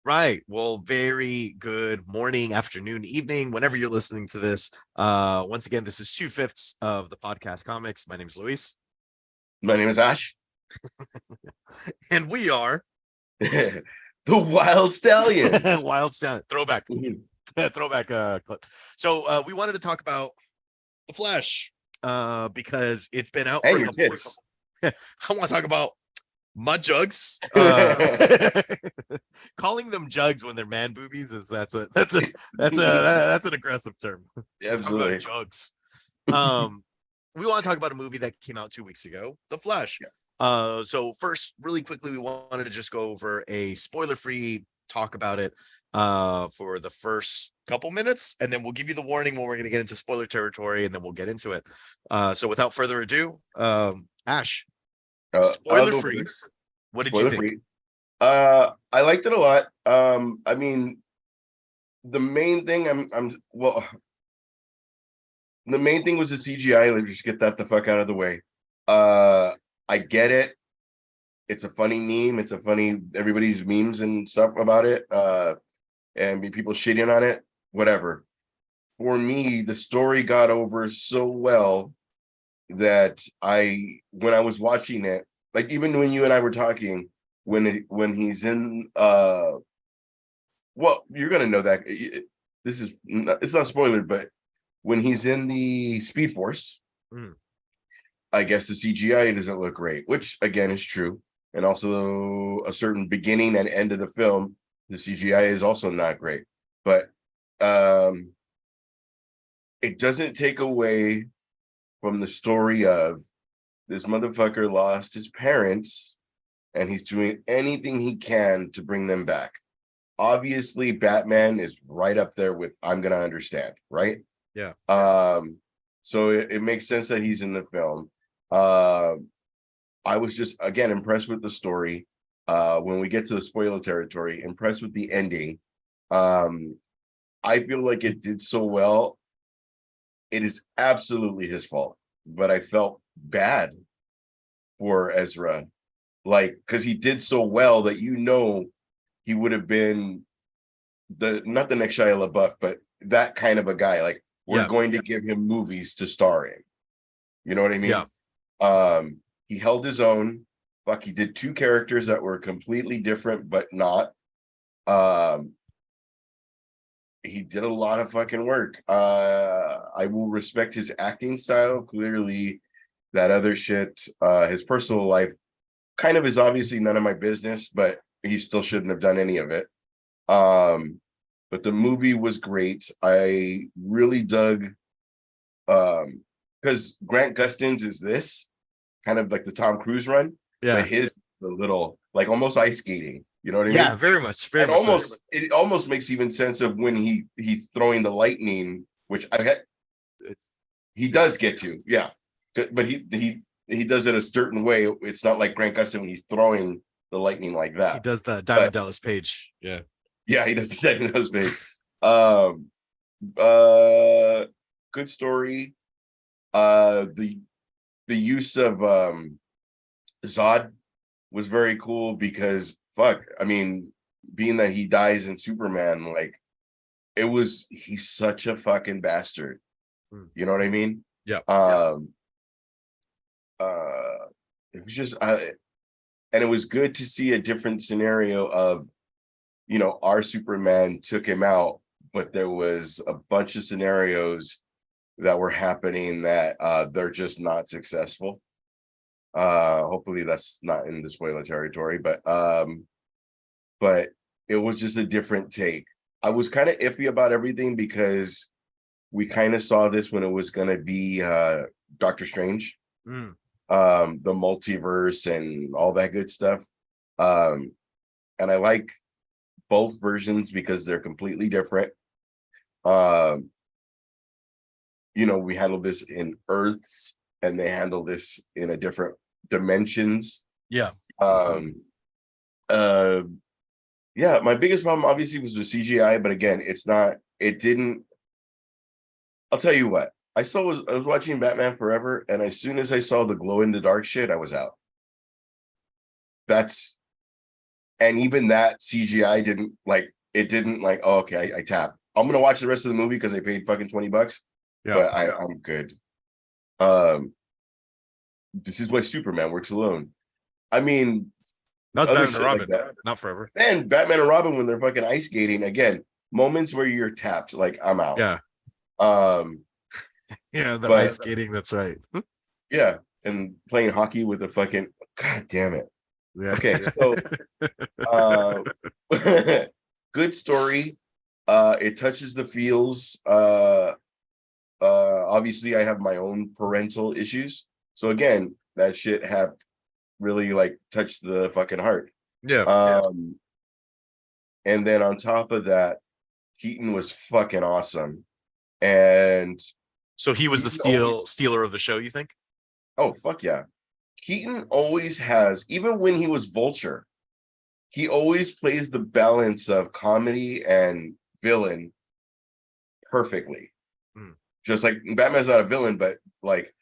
Right. Well, very good morning, afternoon, evening, whenever you're listening to this. Once again, this is 2/5 of the podcast comics. My name is Luis. My name is Ash. And we are The Wild Stallions. Wild Sound Throwback. Mhm. Throwback clip. So we wanted to talk about The Flash because it's been out for And a your couple kids. weeks. I want to talk about mud jugs. Calling them jugs when they're man boobies is that's an aggressive term. Talk about Absolutely. jugs. We want to talk about a movie that came out 2 weeks ago, The Flash. Yeah. So first, really quickly, we wanted to just go over a spoiler-free talk about it for the first couple minutes, and then we'll give you the warning when we're going to get into spoiler territory, and then we'll get into it. So without further ado, Ash, I'll spoiler go free. first. What did you Spoiler think? free. I liked it a lot. I mean, the main thing the main thing was the CGI. Let's just get that the fuck out of the way. I get it. It's a funny meme. It's a funny everybody's memes and stuff about it. And people shitting on it. Whatever. For me, the story got over so well that when I was watching it, like even when you and I were talking, when he's in well, you're gonna know that it's not spoiler, but when he's in the Speed Force, Mm. I guess the CGI doesn't look great, which again is true. And also a certain beginning and end of the film, the CGI is also not great. But it doesn't take away from the story of this motherfucker lost his parents and he's doing anything he can to bring them back. Obviously, Batman is right up there with I'm gonna understand, right? Yeah. So it makes sense that he's in the film. I was just again impressed with the story. When we get to the spoiler territory, impressed with the ending. I feel like it did so well. It is absolutely his fault, but I felt bad for Ezra, like because he did so well that he would have been not the next Shia LaBeouf, but that kind of a guy. Like we're going to give him movies to star in. You know what I mean? Yeah. He held his own. Fuck, he did two characters that were completely different, but not. He did a lot of fucking work. I will respect his acting style. Clearly, that other shit, his personal life, kind of is obviously none of my business, but he still shouldn't have done any of it. But the movie was great. I really dug because Grant Gustin's is this kind of like the Tom Cruise run, Yeah. but his the little like almost ice skating. You know what I Yeah, mean? very much. Very And much. it almost makes even sense of when he's throwing the lightning, which he does get to, yeah. But he does it a certain way. It's not like Grant Gustin when he's throwing the lightning like He that. does the Diamond Dallas Page. Yeah. Yeah, he does the Diamond Dallas Page. Good story. The use of Zod was very cool because fuck, I mean, being that he dies in Superman, like he's such a fucking bastard. You know what I mean? Yeah. It was just and it was good to see a different scenario of our Superman took him out, but there was a bunch of scenarios that were happening that they're just not successful. Hopefully that's not in the spoiler territory, but it was just a different take. I was kind of iffy about everything because we kind of saw this when it was going to be Doctor Strange, the multiverse and all that good stuff. And I like both versions because they're completely different. We handle this in Earths and they handle this in a different dimensions. Yeah. Yeah, my biggest problem obviously was with CGI, but again, I'll tell you what. I was watching Batman Forever, and as soon as I saw the glow in the dark shit, I was out. and even that CGI didn't like it didn't like, oh, okay, I tap. I'm gonna watch the rest of the movie because I paid fucking $20, Yeah. but I'm good. Um, this is why Superman works alone. I mean, That was other Batman and shit like Robin, that. not forever. And Batman and Robin when they're fucking ice skating again, moments where you're tapped, like I'm out. Yeah. Um, Yeah, the but ice skating, that's right. yeah, and playing hockey with a fucking god damn it. Yeah. Okay, so uh, good story. It touches the feels. Obviously, I have my own parental issues, so again, that shit have really like touched the fucking heart. Yeah. And then on top of that, Keaton was fucking awesome, and So he was the Keaton always, stealer of the show, you think? oh fuck yeah, Keaton always has, even when he was Vulture, he always plays the balance of comedy and villain perfectly. Mm. Just like Batman's not a villain, but like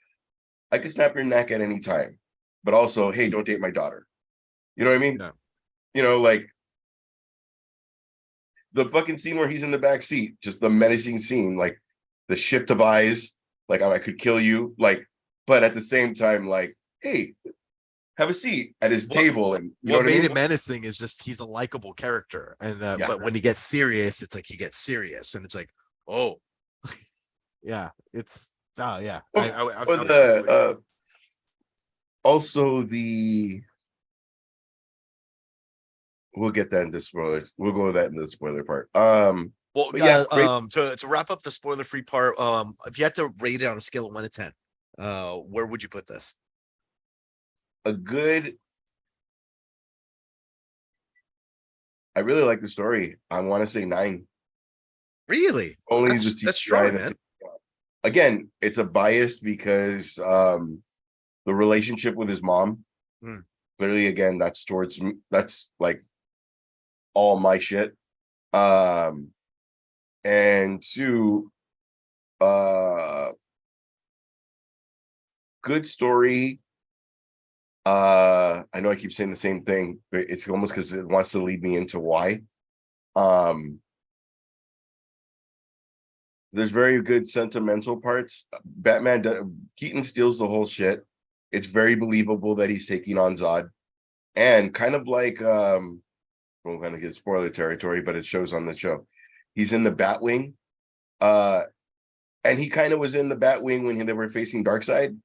I could snap your neck at any time. But also, hey, don't date my daughter. You know what I mean? Yeah. You know, like the fucking scene where he's in the back seat, just the menacing scene, like the shift of eyes, like I could kill you, like, but at the same time, like, hey, have a seat at his What table, and you know what what I made mean? it menacing is just he's a likable character, and Yeah. but when he gets serious, it's like he gets serious, and it's like, oh, yeah, it's oh yeah, I've Or seen it. the also the we'll get that into spoilers. We'll go with that in the spoiler part. Well, But yeah, great. to wrap up the spoiler free part, if you had to rate it on a scale of 1 to 10, where would you put this? A good. I really like the story. I want to say 9. Really? Only the That's CGI strong, that's man. again, it's a bias because the relationship with his mom. Mm. Clearly, again, that's like all my shit. Um, and 2, uh, good story. I know I keep saying the same thing, but it's almost because it wants to lead me into why. Um, there's very good sentimental parts. Keaton steals the whole shit. It's very believable that he's taking on Zod, and kind of like we're gonna get spoiler territory, but it shows on the show. He's in the Batwing, uh, and he kind of was in the Batwing when they were facing Darkseid.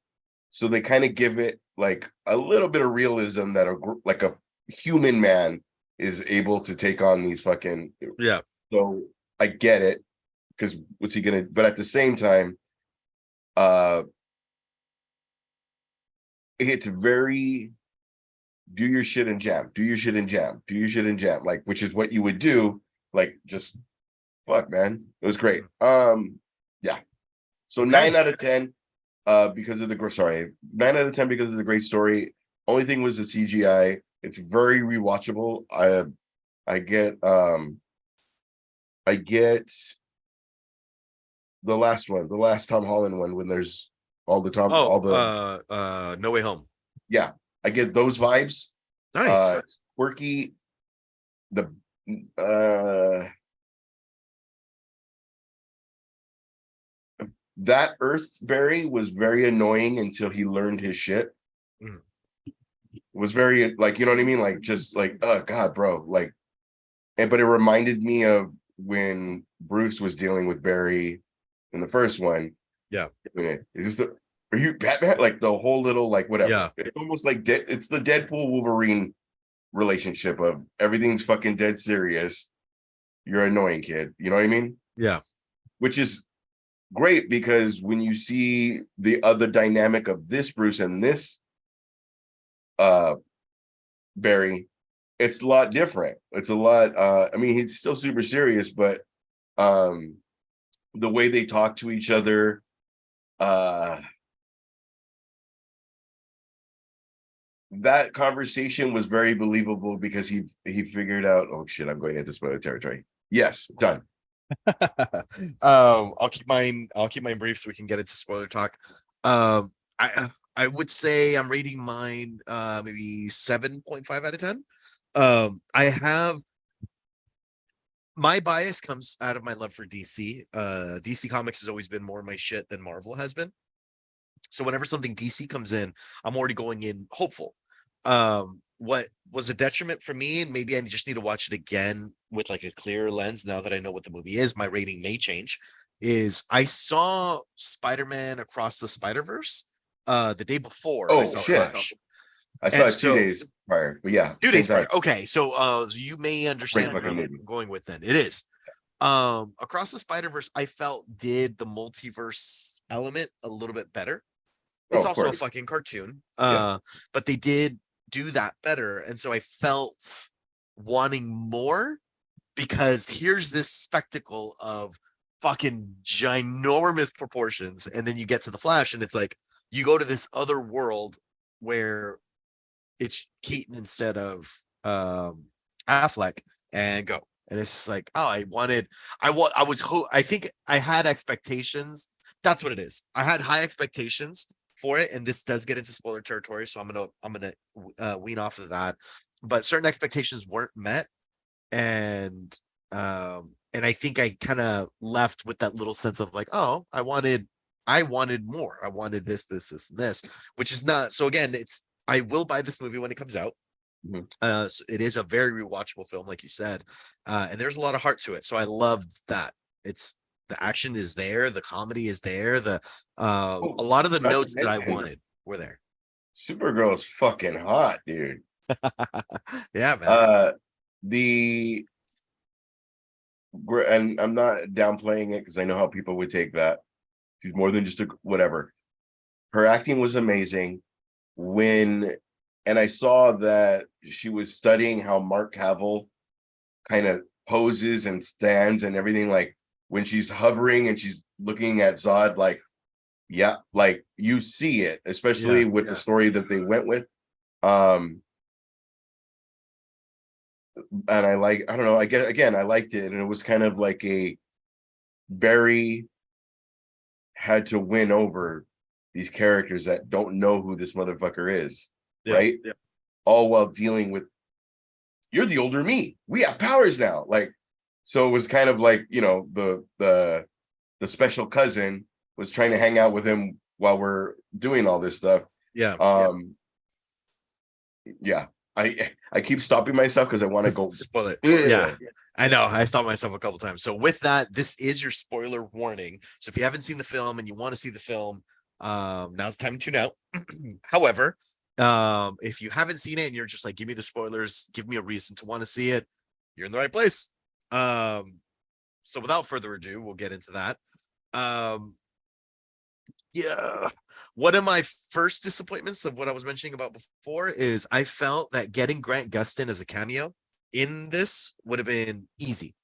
So they kind of give it like a little bit of realism that like a human man is able to take on these fucking. Yeah. So I get it, because what's he gonna? But at the same time, uh, it's very do your shit and jam, do your shit and jam, do your shit and jam, like which is what you would do, like just fuck, man. It was great. Yeah. So Okay. 9 out of 10, because of the sorry, 9 out of 10 because of the great story. Only thing was the CGI. It's very rewatchable. I get the last one, the last Tom Holland one, when there's Oh, all the No Way Home. yeah, I get those vibes. Nice. Quirky, the uh that Earthberry was very annoying until he learned his shit. Mm. Was very like, you know what I mean? Like just like, oh God, bro. Like, but it reminded me of when Bruce was dealing with Barry in the first one. Yeah. Is this are you Batman? Like the whole little like whatever. Yeah. It's almost like it's the Deadpool Wolverine relationship of everything's fucking dead serious. You're annoying, kid. You know what I mean? Yeah. Which is great because when you see the other dynamic of this Bruce and this uh Barry, it's a lot different. It's a lot I mean he's still super serious, but um the way they talk to each other, uh that conversation was very believable because he figured out, oh shit, I'm going into spoiler territory. Yes, done. I'll keep mine brief so we can get into spoiler talk. I would say I'm rating mine maybe 7.5 out of 10. I have my bias comes out of my love for DC. DC Comics has always been more my shit than Marvel has been. So whenever something DC comes in, I'm already going in hopeful. What was a detriment for me, and maybe I just need to watch it again with like a clearer lens now that I know what the movie is, my rating may change, is I saw Spider-Man Across the Spider-Verse the day before I Oh saw shit! Flash. I saw And it two so days prior, but yeah, 2 days same prior. time. Okay, so you may Great understand where fucking I'm movie. going with then. It is. Across the Spider-Verse, I felt did the multiverse element a little bit better. Oh, It's of also a course. fucking cartoon. Yeah. But they did do that better. And so I felt wanting more because here's this spectacle of fucking ginormous proportions. And then you get to the Flash, and it's like you go to this other world where it's Keaton instead of Affleck and go. And it's just like, oh, I think I had expectations. That's what it is. I had high expectations for it, and this does get into spoiler territory, so I'm gonna wean off of that. But certain expectations weren't met, and I think I kind of left with that little sense of like, oh, I wanted more. I wanted this, and this, which is not. So again, I will buy this movie when it comes out. Mhm. So it is a very rewatchable film, like you said, and there's a lot of heart to it. So I loved that. It's the action is there, the comedy is there, a Oh, lot of the not to notes that I mention, wanted were there. Supergirl is fucking hot, dude. Yeah, man. Uh, the and I'm not downplaying it because I know how people would take that. She's more than just a whatever. Her acting was amazing. When and I saw that she was studying how Mark Cavill kind of poses and stands and everything, like when she's hovering and she's looking at Zod, like, yeah, like you see it, especially Yeah, with the story that they went with. Um, and I don't know, I get again, I liked it, and it was kind of like a Barry had to win over these characters that don't know who this motherfucker is, yeah, right? Yeah. All while dealing with, you're the older me. We have powers now. Like, so it was kind of like, the special cousin was trying to hang out with him while we're doing all this stuff. yeah. Yeah. I keep stopping myself because I want to go Spoil it. Yeah, yeah. I know. I stopped myself a couple times. So with that, this is your spoiler warning. So if you haven't seen the film and you want to see the film, now's the time to tune out. However, if you haven't seen it and you're just like, give me the spoilers, give me a reason to want to see it, you're in the right place. So without further ado, we'll get into that. Um, yeah, one of my first disappointments of what I was mentioning about before is I felt that getting Grant Gustin as a cameo in this would have been easy.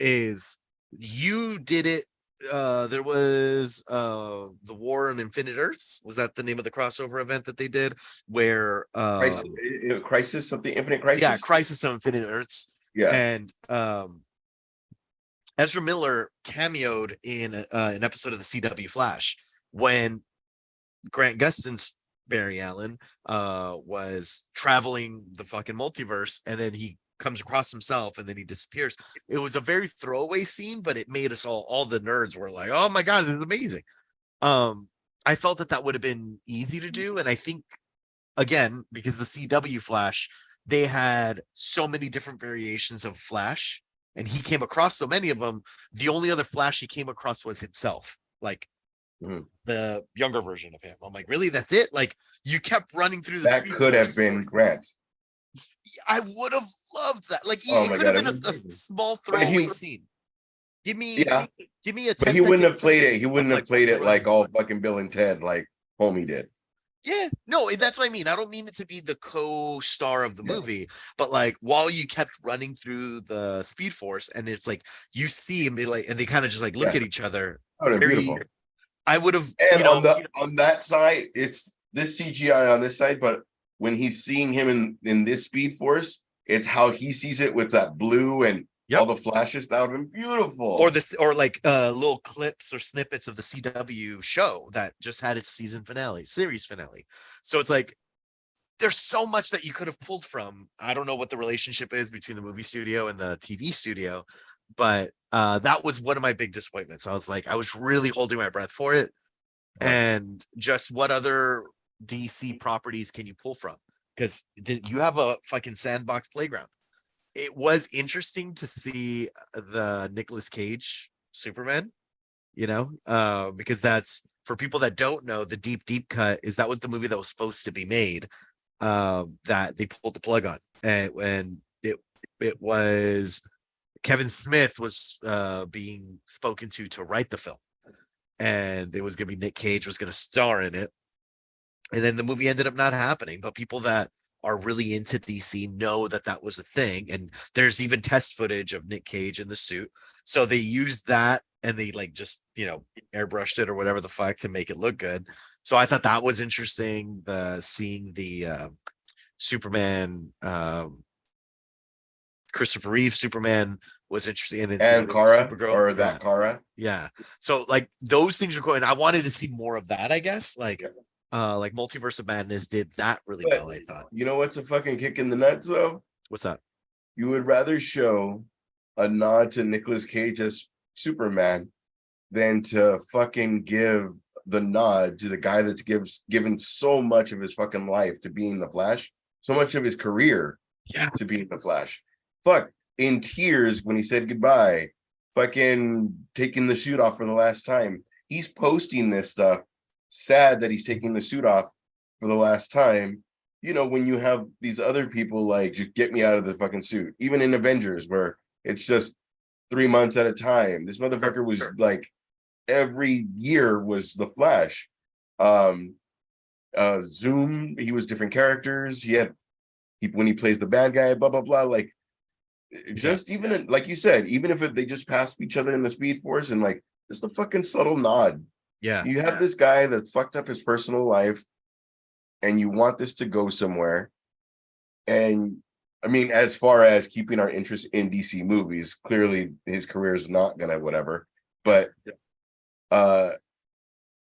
Is you did it? There was the War on Infinite Earths. Was that the name of the crossover event that they did? Where Crisis, something, Infinite yeah, Crisis. Crisis on Infinite Earths, Yeah. and Ezra Miller cameoed in an episode of the CW Flash when Grant Gustin's Barry Allen was traveling the fucking multiverse, and then he comes across himself, and then he disappears. It was a very throwaway scene, but it made us all the nerds were like, "Oh my god, this is amazing." Um, I felt that would have been easy to do, and I think again because the CW Flash, they had so many different variations of Flash, and he came across so many of them. The only other Flash he came across was himself, like Mhm. the younger version of him. I'm like, really? That's it? Like, you kept running through the That Speed could have Force. been Grant. I would have loved that. Like, Oh it my could have god, been a small but throwaway scene. Give me, yeah, give me a but 10 he wouldn't second have played scene it. He of wouldn't like have played it like running. all fucking Bill and Ted, like Homie did. Yeah, no, that's what I mean. I don't mean it to be the co-star of the Yeah. movie, but like while you kept running through the Speed Force, and it's like you see him be like, and they kind of just like look Yeah. at each other. Oh, they're Very, beautiful. I would have, And on that side, it's this CGI on this side, but when he's seeing him in this Speed Force, it's how he sees it with that blue and all yep. the flashes. That would have been beautiful. Or this, or like little clips or snippets of the CW show that just had its series finale. So it's like there's so much that you could have pulled from. I don't know what the relationship is between the movie studio and the TV studio, but that was one of my big disappointments. I was like, I was really holding my breath for it. And just what other DC properties can you pull from? Because you have a fucking sandbox playground. It was interesting to see the Nicolas Cage Superman, because that's, for people that don't know, the deep cut is that was the movie that was supposed to be made, that they pulled the plug on, and when it was Kevin Smith was being spoken to write the film, and it was going to be Nick Cage was going to star in it, and then the movie ended up not happening. But people that are really into DC know that that was a thing, and there's even test footage of Nick Cage in the suit. So they used that, and they like just airbrushed it or whatever the fuck to make it look good. So I thought that was interesting. The seeing the Superman, Christopher Reeve Superman was interesting, and then seeing And Kara, Supergirl, or that Kara. yeah. So like those things are going. I wanted to see more of that, I guess. Like Multiverse of Madness did that really But well, I thought. you know what's a fucking kick in the nuts though? What's that? You would rather show a nod to Nicolas Cage as Superman than to fucking give the nod to the guy that's given so much of his fucking life to being the Flash, so much of his career to being the Flash. Fuck, in tears when he said goodbye, fucking taking the suit off for the last time. He's posting this stuff, sad that he's taking the suit off for the last time. When you have these other people like, just get me out of the fucking suit, even in Avengers, where it's just 3 months at a time. This motherfucker was like, every year was the Flash. Zoom, he was different characters. When he plays the bad guy, blah blah blah. Like, just even like you said, even if they just passed each other in the Speed Force, and like just a fucking subtle nod. Yeah. You have this guy that fucked up his personal life, and you want this to go somewhere. And I mean, as far as keeping our interest in DC movies, clearly his career is not gonna whatever. But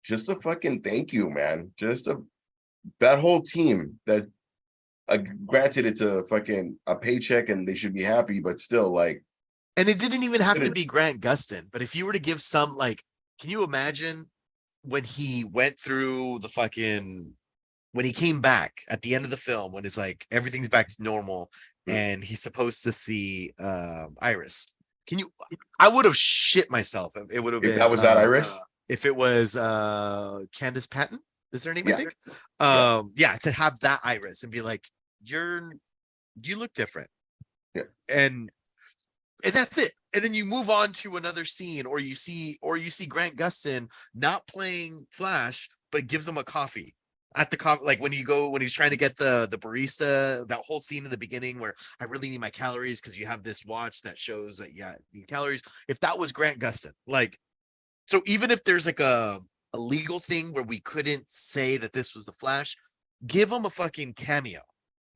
just a fucking thank you, man. That whole team that, granted it's a fucking a paycheck and they should be happy, but still, like, and it didn't even have to be Grant Gustin, but if you were to give some, like, can you imagine when he went through the fucking, when he came back at the end of the film, when it's like everything's back to normal and he's supposed to see Iris. I would have shit myself if it would have been, that was that Iris. If it was Candace Patton, is her name? Yeah. I think. To have that Iris and be like, you look different. Yeah. And that's it. And then you move on to another scene, or you see Grant Gustin not playing Flash, but gives him a coffee at the coffee, like when he's trying to get the barista. That whole scene in the beginning where I really need my calories because you have this watch that shows that you need calories. If that was Grant Gustin, like, so even if there's like a legal thing where we couldn't say that this was the Flash, give him a fucking cameo.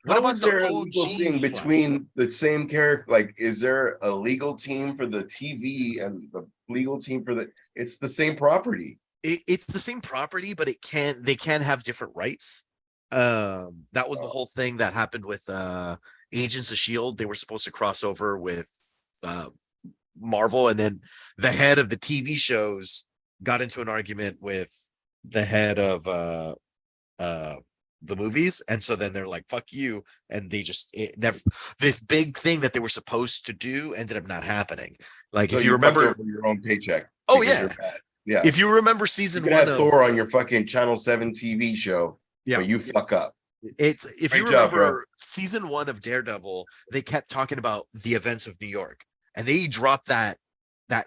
What about the OG thing between the same character? Like, is there a legal team for the TV and the legal team for it's the same property? It's the same property, but they can have different rights. That was the whole thing that happened with Agents of S.H.I.E.L.D. They were supposed to cross over with Marvel, and then the head of the TV shows got into an argument with the head of the movies, and so then they're like, fuck you, and they just this big thing that they were supposed to do ended up not happening. Like, so if you remember your own paycheck. Oh yeah. If you remember season you 1 of Thor on your fucking Channel 7 TV show, but you fuck up. If you remember season 1 of Daredevil, they kept talking about the events of New York, and they dropped that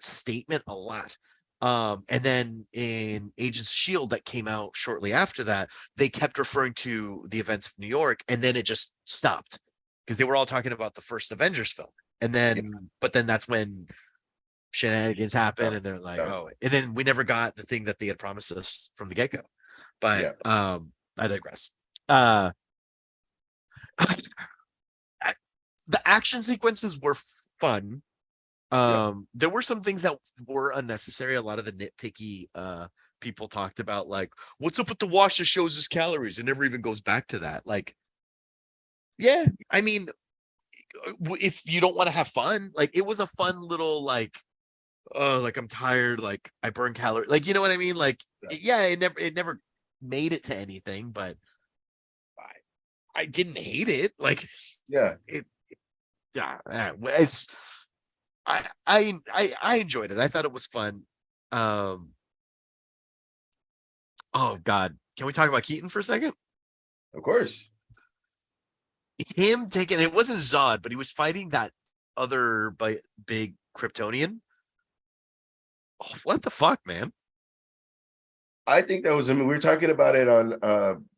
statement a lot. And then in Agents of S.H.I.E.L.D. that came out shortly after that, they kept referring to the events of New York, and then it just stopped because they were all talking about the first Avengers film. And then, but then that's when shenanigans happen, and they're like, oh, and then we never got the thing that they had promised us from the get-go. But I digress. The action sequences were fun. There were some things that were unnecessary. A lot of the nitpicky people talked about, like, what's up with the watch that shows his calories? It never even goes back to that. Like, Yeah, I mean, if you don't want to have fun, like it was a fun little like, oh, like I'm tired, like I burn calories, like you know what I mean? Like, yeah, it never made it to anything, but I didn't hate it. Like Yeah, it, yeah, it's I enjoyed it. I thought it was fun. Um, oh God, can we talk about Keaton for a second? of course. Him taking it wasn't Zod, but he was fighting that other big Kryptonian. Oh, what the fuck, man? I think that was, I mean, we were talking about it on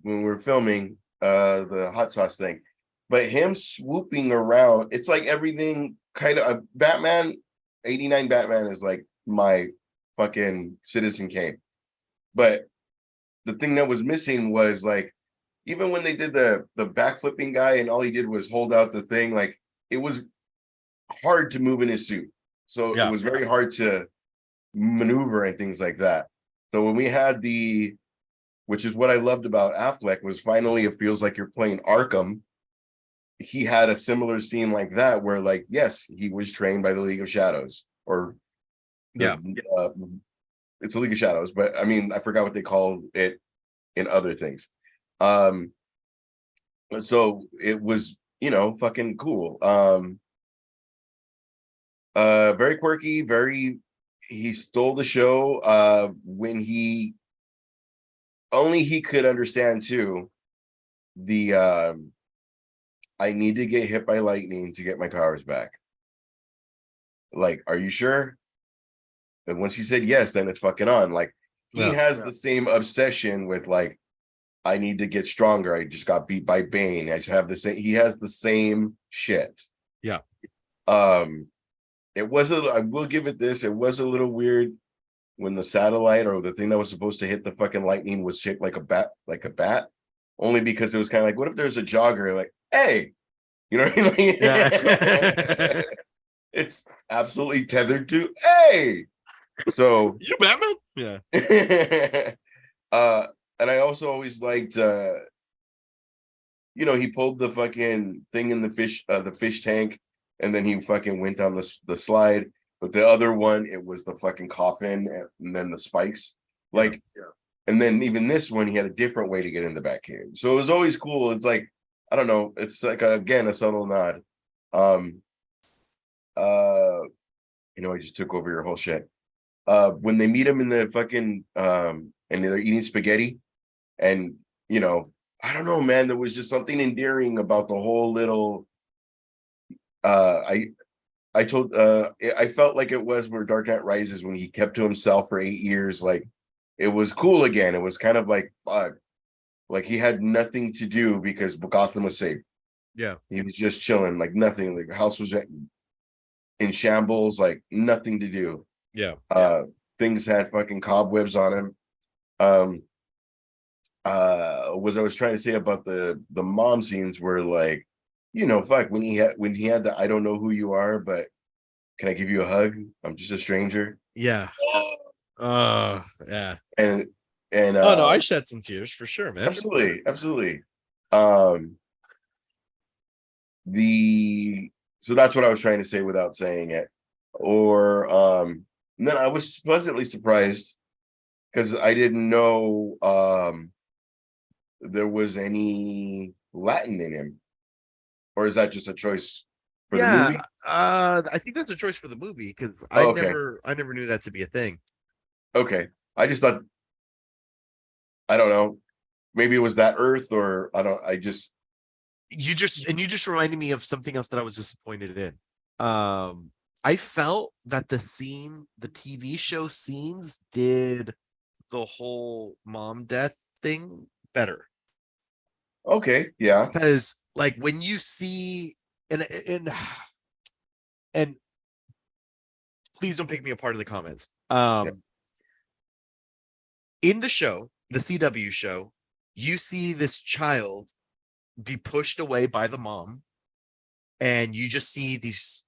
when we were filming the hot sauce thing. But him swooping around, it's like everything kind of Batman, 89 Batman is like my fucking Citizen Kane. But the thing that was missing was like even when they did the backflipping guy and all he did was hold out the thing, like it was hard to move in his suit. So it Yeah, was very hard to maneuver and things like that. So when we had the, which is what I loved about Affleck, was finally it feels like you're playing Arkham. He had a similar scene like that where, like, yes, he was trained by the League of Shadows or the yeah, it's a League of Shadows, but I mean, I forgot what they call it in other things. Um, so it was, fucking cool. Very quirky, very, he stole the show when he only he could understand too the I need to get hit by lightning to get my powers back. Like, are you sure? And once he said yes, then it's fucking on. Like, he yeah, has the same obsession with like, I need to get stronger. I just got beat by Bane. I should have the same. He has the same shit. yeah. Um, it was a. I will give it this. It was a little weird when the satellite or the thing that was supposed to hit the fucking lightning was shaped like a bat, like a bat. Only because it was kind of like, what if there's a jogger? Like, hey, you know what I mean? Yeah. It's absolutely tethered to hey. So You Batman? Yeah. uh and I also always liked he pulled the fucking thing in the fish tank and then he fucking went down the slide. But the other one, it was the fucking coffin and then the spikes. Yeah. Like, and then even this one, he had a different way to get in the Batcave. So it was always cool. It's like, I don't know, it's like again a subtle nod. Um uh I just took over your whole shit. When they meet him in the fucking and they're eating spaghetti and I don't know, man, there was just something endearing about the whole little uh i I felt like it was where Dark Knight Rises when he kept to himself for 8 years. Like it was cool again. It was kind of like fuck, like he had nothing to do because Gotham was safe. Yeah. He was just chilling, like nothing. Like the house was in shambles, like nothing to do. Yeah. Things had fucking cobwebs on him. Um, what I was trying to say about the mom scenes were like, fuck when he had the I don't know who you are, but can I give you a hug? I'm just a stranger. Yeah. Oh, yeah. And Oh no, I shed some tears for sure, man. absolutely. Um, the so that's what I was trying to say without saying it. Or and then I was pleasantly surprised because I didn't know there was any Latin in him. Or is that just a choice for the Yeah. movie? I think that's a choice for the movie because I Oh, okay. never knew that to be a thing. Okay. I just thought, I don't know. Maybe it was that Earth or I don't I just You just reminded me of something else that I was disappointed in. I felt that the TV show scenes did the whole mom death thing better. okay, yeah. Because like when you see and and please don't pick me apart in the comments. Yeah. In the show, the CW show, you see this child be pushed away by the mom, and you just see these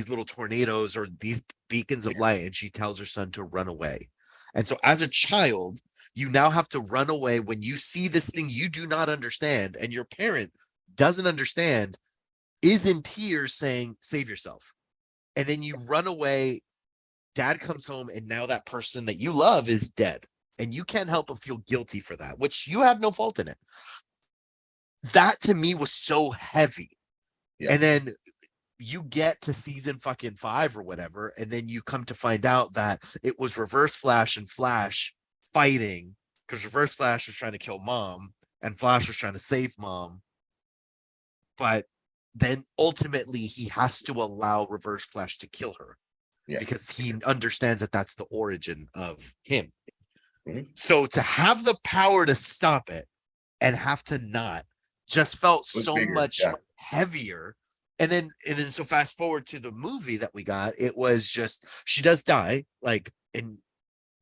little tornadoes or these beacons of light, and she tells her son to run away. And so as a child, you now have to run away when you see this thing you do not understand, and your parent doesn't understand, is in tears saying, save yourself. And then you run away. Dad comes home, and now that person that you love is dead. And you can't help but feel guilty for that, which you have no fault in it. That to me was so heavy. Yeah. And then you get to season fucking 5 or whatever, and then you come to find out that it was Reverse Flash and Flash fighting, because Reverse Flash was trying to kill Mom and Flash was trying to save Mom. But then ultimately he has to allow Reverse Flash to kill her, Yeah. because he understands that that's the origin of him. Mm-hmm. So to have the power to stop it and have to not just felt so bigger, much yeah. heavier. And then so fast forward to the movie that we got, it was just, she does die, like,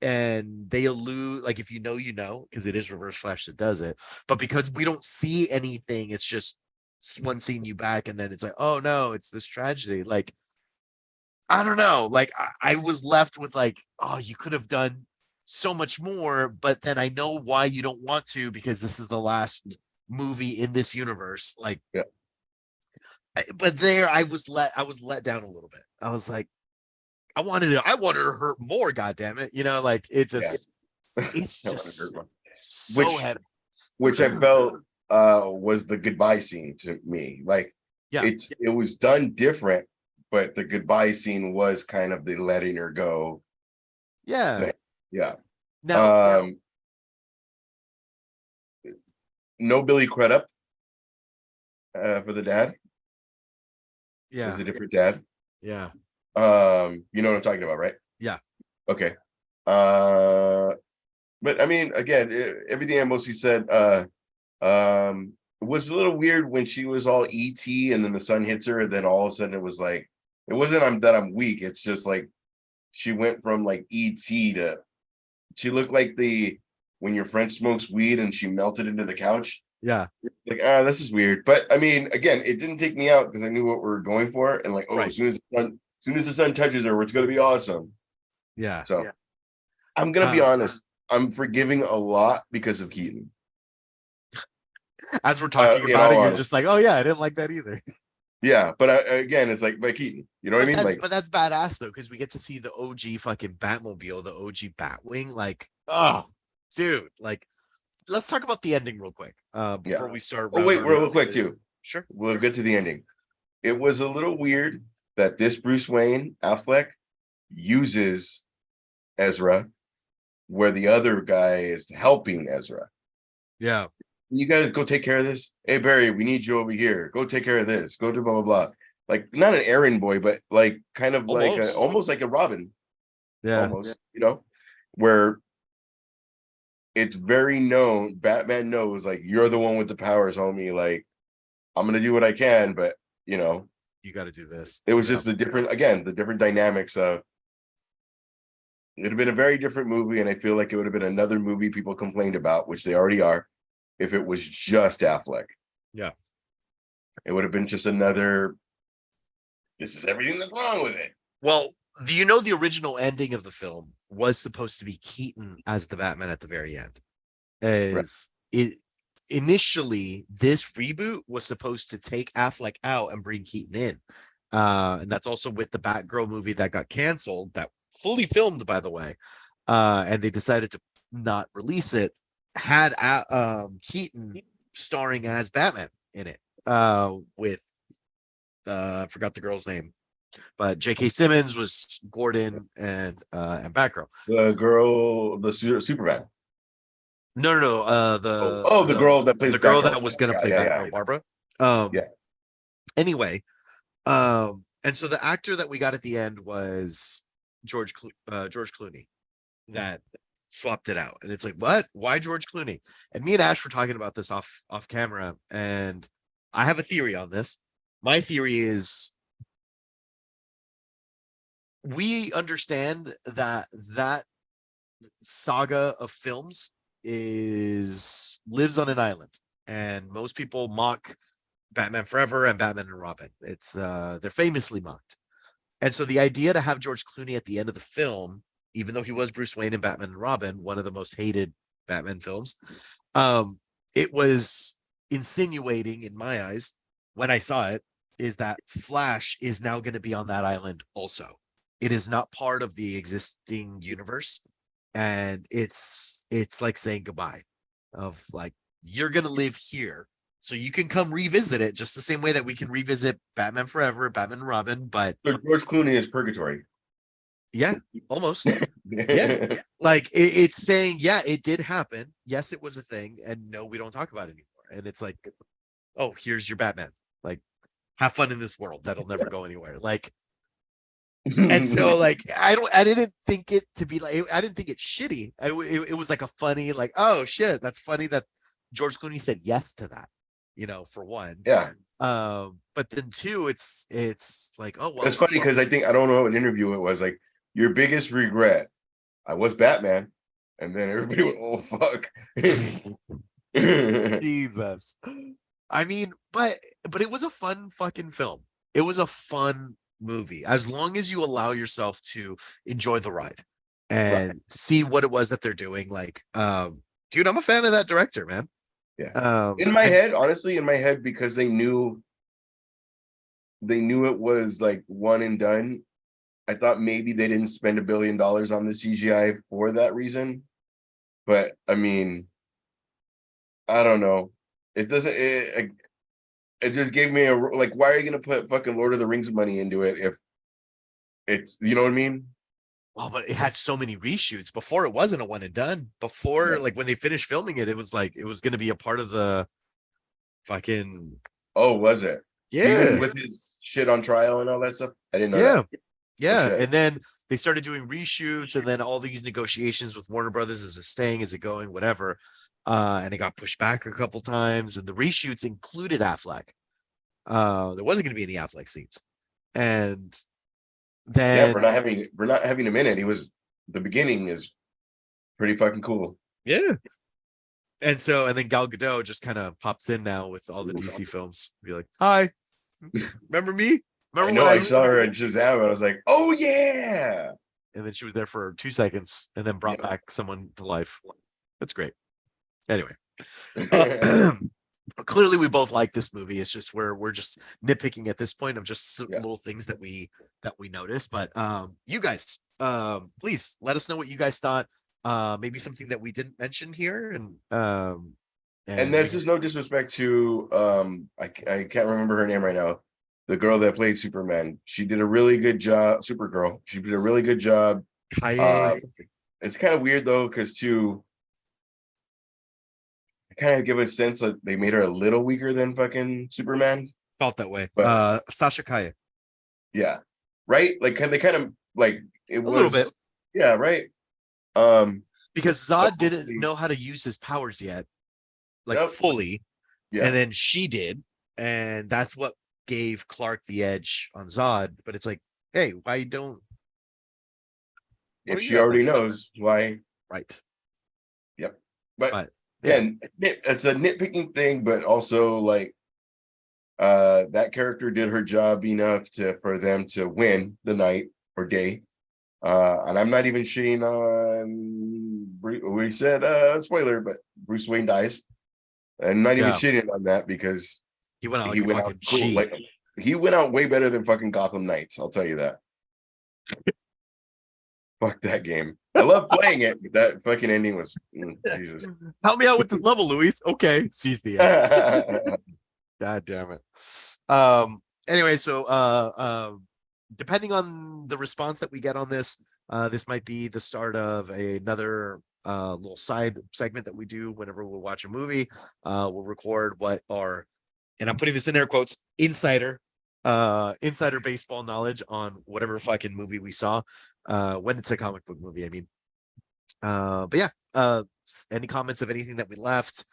and they allude, like, if you know, you know, because it is Reverse Flash that does it. But because we don't see anything, it's just one scene you back, and then it's like, oh no, it's this tragedy. Like, I don't know. Like, I was left with like, oh, you could have done so much more, but then I know why you don't want to, because this is the last movie in this universe. Like, yeah. But there I was let down a little bit. I was like, I wanted to hurt more, god damn it. You know, like, it just it's just so heavy. Which I felt was the goodbye scene to me. Like, Yeah. it was done different, but the goodbye scene was kind of the letting her go. Yeah. Yeah. Now, no Billy Crudup for the dad. Yeah. It was a different dad. Yeah. You know what I'm talking about, right? Yeah. Okay. But I mean, again, everything I mostly said, it was a little weird when she was all ET and then the sun hits her, and then all of a sudden it was like, it wasn't I'm weak. It's just like she went from like ET to, she looked like when your friend smokes weed and she melted into the couch. Yeah. Like, this is weird. But I mean, again, it didn't take me out because I knew what we were going for. And like, right. as soon as the sun touches her, it's gonna be awesome. Yeah. So I'm gonna be honest. I'm forgiving a lot because of Keaton. As we're talking about it, you're honesty. just like, oh yeah, I didn't like that either. Yeah, but again, it's like by Keaton. You know what I mean? But that's badass though, because we get to see the OG fucking Batmobile, the OG Batwing. Like, oh, dude, like, let's talk about the ending real quick before we start. Oh wait, real quick too. Sure. We'll get to the ending. It was a little weird that this Bruce Wayne Affleck uses Ezra, where the other guy is helping Ezra. Yeah. You guys go take care of this. Hey Barry, we need you over here. Go take care of this. Go do blah blah blah. Like, not an errand boy, but like kind of almost like a Robin. Yeah. Almost, you know, where it's very known. Batman knows, like, you're the one with the powers, homie. Like, I'm gonna do what I can, but you know, you got to do this. It was just the different dynamics of. It'd have been a very different movie, and I feel like it would have been another movie people complained about, which they already are, if it was just Affleck. Yeah. It would have been just another, this is everything that's wrong with it. Well, do you know the original ending of the film was supposed to be Keaton as the Batman at the very end? As it initially, this reboot was supposed to take Affleck out and bring Keaton in. And that's also with the Batgirl movie that got canceled, that fully filmed, by the way. And they decided to not release it, had Keaton starring as Batman in it, with I forgot the girl's name, but J.K. Simmons was Gordon and Batgirl. The girl, the Superman. No. The girl that plays the girl Batgirl. that was gonna play Batgirl, Barbara. Anyway, and so the actor that we got at the end was George Clooney, that swapped it out, and it's like, what? Why George Clooney? And me and Ash were talking about this off camera, and I have a theory on this. My theory is, we understand that saga of films lives on an island, and most people mock Batman Forever and Batman and Robin. It's they're famously mocked. And so the idea to have George Clooney at the end of the film, even though he was Bruce Wayne in Batman and Robin, one of the most hated Batman films, it was insinuating in my eyes when I saw it is that Flash is now going to be on that island also. It is not part of the existing universe, and it's like saying goodbye of like you're going to live here. So you can come revisit it just the same way that we can revisit Batman Forever, Batman and Robin, but So George Clooney is purgatory. yeah, almost. Yeah. Like it's saying, yeah, it did happen. Yes, it was a thing, and no, we don't talk about it anymore. And it's like, oh, here's your Batman. Like, have fun in this world. That'll never go anywhere. Like, and so like I didn't think it to be like I didn't think it's shitty. It was like a funny like, oh shit, that's funny that George Clooney said yes to that. For one. Yeah, But then two, it's like, oh it's well, funny because I don't know what interview it was. Like your biggest regret. I was Batman, and then everybody went, "Oh fuck." Jesus. I mean, but it was a fun fucking film. It was a fun movie as long as you allow yourself to enjoy the ride Right. and see what it was that they're doing. Like, dude, I'm a fan of that director, man. Yeah. In my And head, honestly, in my head, because they knew it was like one and done. I thought maybe they didn't spend $1 billion on the CGI for that reason. But I mean, I don't know. It doesn't. It just gave me a like. Why are you gonna put fucking Lord of the Rings money into it if it's you know what I mean? well, but it had so many reshoots before it wasn't a one and done. Before, Yeah. like when they finished filming it, it was like it was gonna be a part of the fucking Oh, was it? Even yeah, with his shit on trial and all that stuff? I didn't know that. yeah. Oh Yeah, shit. and then they started doing reshoots, and then all these negotiations with Warner Brothers: is it staying, is it going, whatever. And it got pushed back a couple times, and the reshoots included Affleck. There wasn't going to be any Affleck scenes, and Yeah, then for not having him in it, he was the beginning is pretty fucking cool. yeah, and then Gal Gadot just kind of pops in now with all the DC films. Be like, hi, remember me? I Remember when know I I used to saw be her there? in Shazam, and I was like, oh yeah. And then she was there for 2 seconds, and then brought Yeah. back someone to life. That's great. Anyway, uh, clearly we both like this movie. It's just we're just nitpicking at this point of just Yeah. little things that we notice. But you guys, please let us know what you guys thought. Maybe something that we didn't mention here, And and this is no disrespect to I can't remember her name right now. The girl that played Superman. She did a really good job. Supergirl. She did a really good job. Kaye Uh it's kind of weird though, because too I kind of give a sense that they made her a little weaker than fucking Superman. felt that way. But Sasha Kaye, yeah. Right? Like they kind of like it a little bit was yeah, right. Um because but Zod didn't know how to use his powers yet, like nope. fully, and Yeah. then she did, and that's what gave Clark the edge on Zod. But it's like, hey, why If don't you she have that? already knows why. Right. Yep. But But yeah, again, it's a nitpicking thing, but also like that character did her job enough for them to win the night or day. And I'm not even shitting on we said spoiler, but Bruce Wayne dies. I'm not even yeah, shitting on that because he went out like he a went out fucking cool. G. Like he went out way better than fucking Gotham Knights. I'll tell you that. Fuck that game. I love playing it, but that fucking ending was Jesus. Help me out with this level, Luis. Okay, sees the end. God damn it. Anyway, so depending on the response that we get on this, this might be the start of another little side segment that we do whenever we watch a movie. We'll record what our, and I'm putting this in air quotes, insider baseball knowledge on whatever fucking movie we saw, when it's a comic book movie, I mean. But yeah, any comments of anything that we left?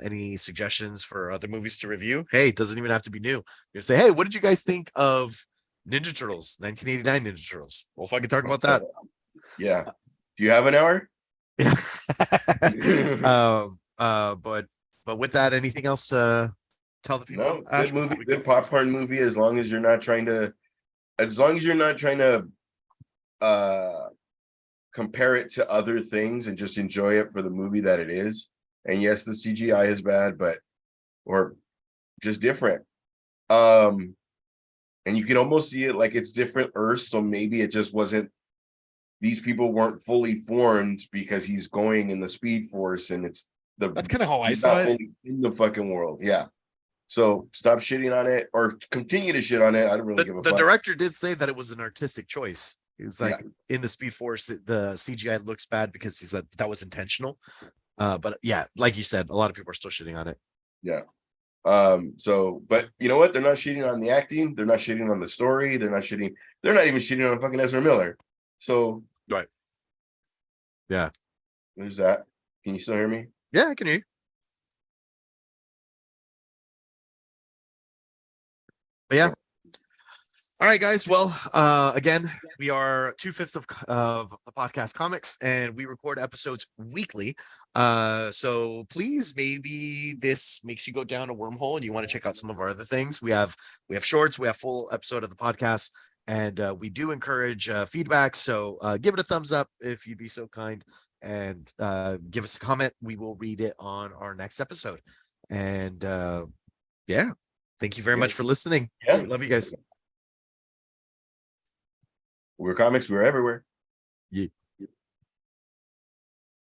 Any suggestions for other movies to review? Hey, it doesn't even have to be new. You say, hey, what did you guys think of Ninja Turtles, 1989 Ninja Turtles? We'll fucking talk about that. Yeah. Do you have an hour? But with that, anything else to tell the people, No, Ash, good before movie, we good go? popcorn movie. As long as you're not trying to uh compare it to other things and just enjoy it for the movie that it is. And yes, the CGI is bad, but or just different. And you can almost see it like it's different Earths, so maybe it just wasn't, these people weren't fully formed because he's going in the Speed Force, and it's That's kind of how I he's saw not it. fully in the fucking world. Yeah. So stop shitting on it, or continue to shit on it. I don't really give a The fuck. director did say that it was an artistic choice. He was like, Yeah. in the Speed Force, the CGI looks bad because he's like, that was intentional. But yeah, like you said, a lot of people are still shitting on it. Yeah. So, but you know what? They're not shitting on the acting. They're not shitting on the story. They're not shitting. They're not even shitting on fucking Ezra Miller. So, Right. Yeah. there's that. Can you still hear me? Yeah, I can hear you. But yeah. All right, guys. Well, again, we are 2/5 of the podcast comics, and we record episodes weekly. So please, maybe this makes you go down a wormhole, and you want to check out some of our other things. We have shorts, we have full episode of the podcast, and we do encourage feedback. So give it a thumbs up if you'd be so kind, and give us a comment. We will read it on our next episode. And yeah, thank you very much for listening. Yeah. Love you guys. We're comics. We're everywhere. Yeah.